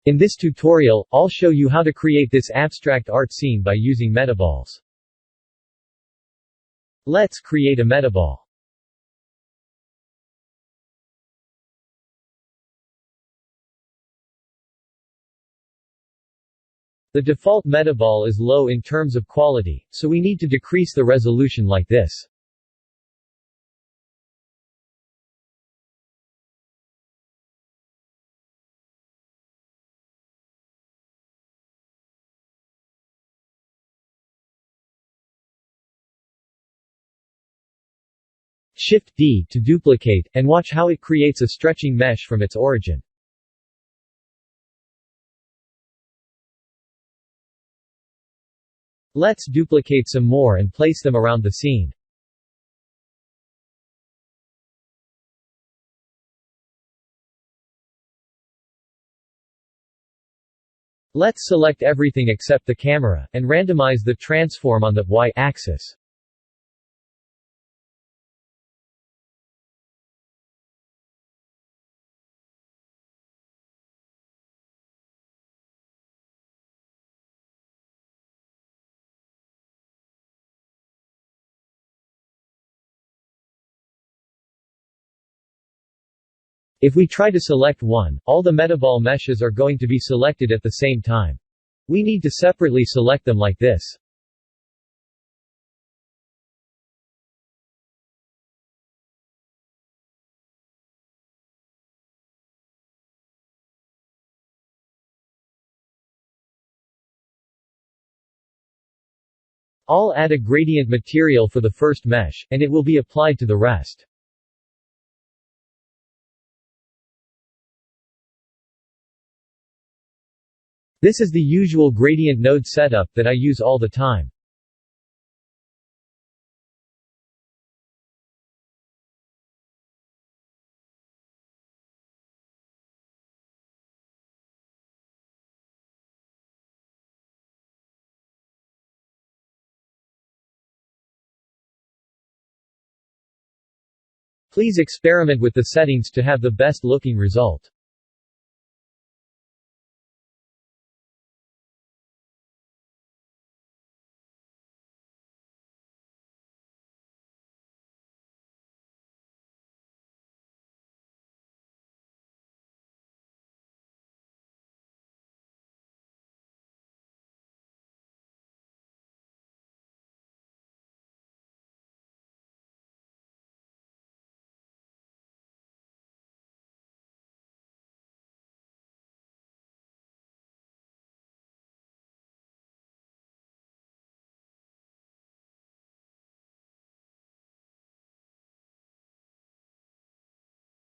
In this tutorial, I'll show you how to create this abstract art scene by using metaballs. Let's create a metaball. The default metaball is low in terms of quality, so we need to decrease the resolution like this. Shift D to duplicate, and watch how it creates a stretching mesh from its origin. Let's duplicate some more and place them around the scene. Let's select everything except the camera, and randomize the transform on the Y-axis. If we try to select one, all the metaball meshes are going to be selected at the same time. We need to separately select them like this. I'll add a gradient material for the first mesh, and it will be applied to the rest. This is the usual gradient node setup that I use all the time. Please experiment with the settings to have the best looking result.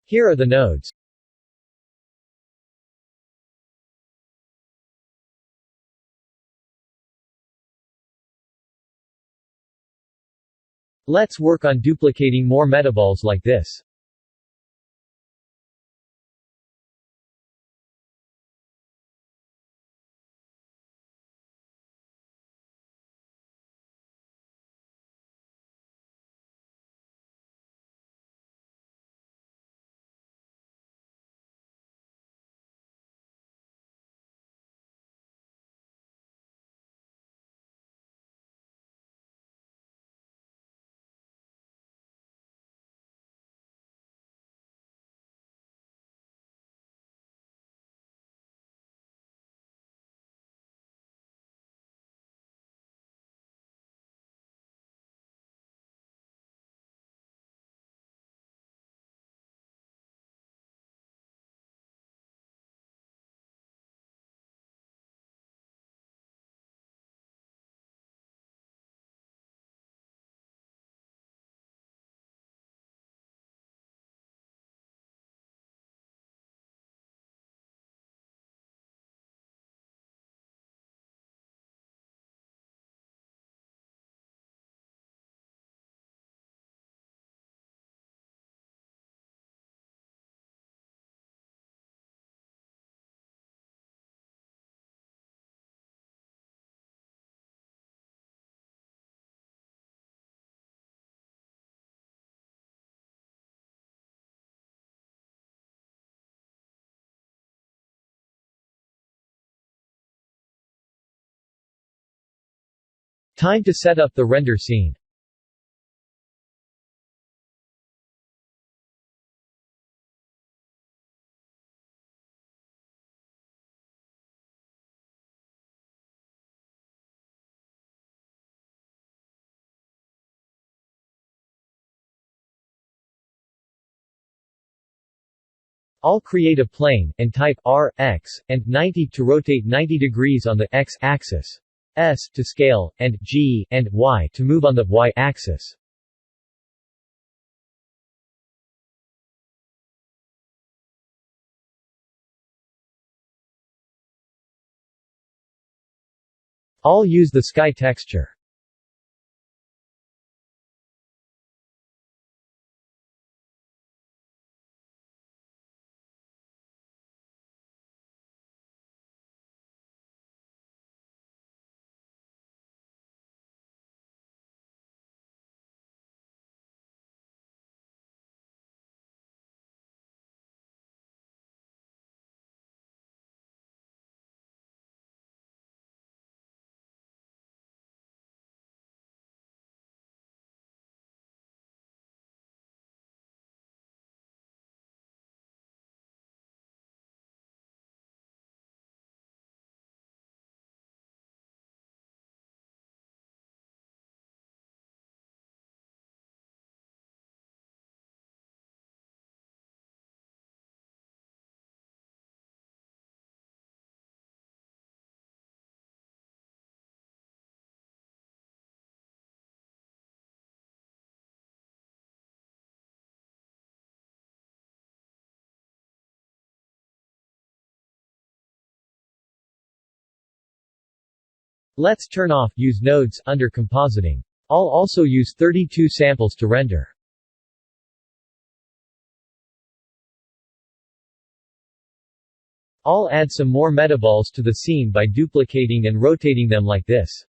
Here are the nodes. Let's work on duplicating more metaballs like this. Time to set up the render scene. I'll create a plane, and type r, x, and 90 to rotate 90 degrees on the x-axis, s to scale, and g, and y to move on the y-axis. I'll use the sky texture. Let's turn off Use Nodes under Compositing. I'll also use 32 samples to render. I'll add some more metaballs to the scene by duplicating and rotating them like this.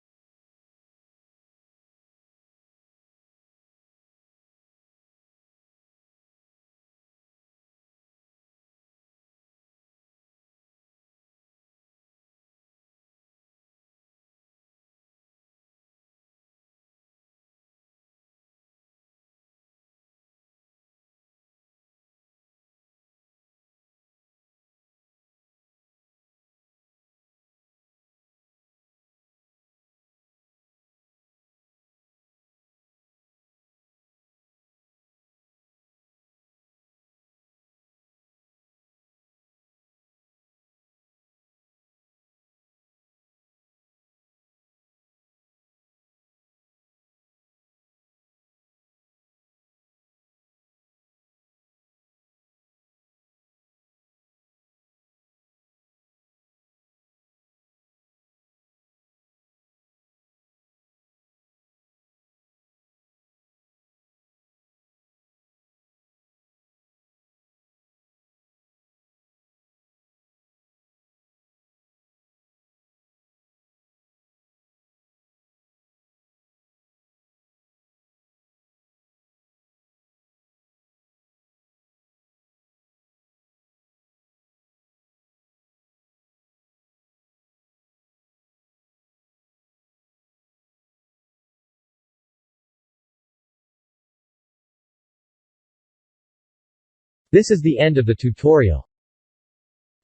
This is the end of the tutorial.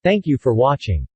Thank you for watching.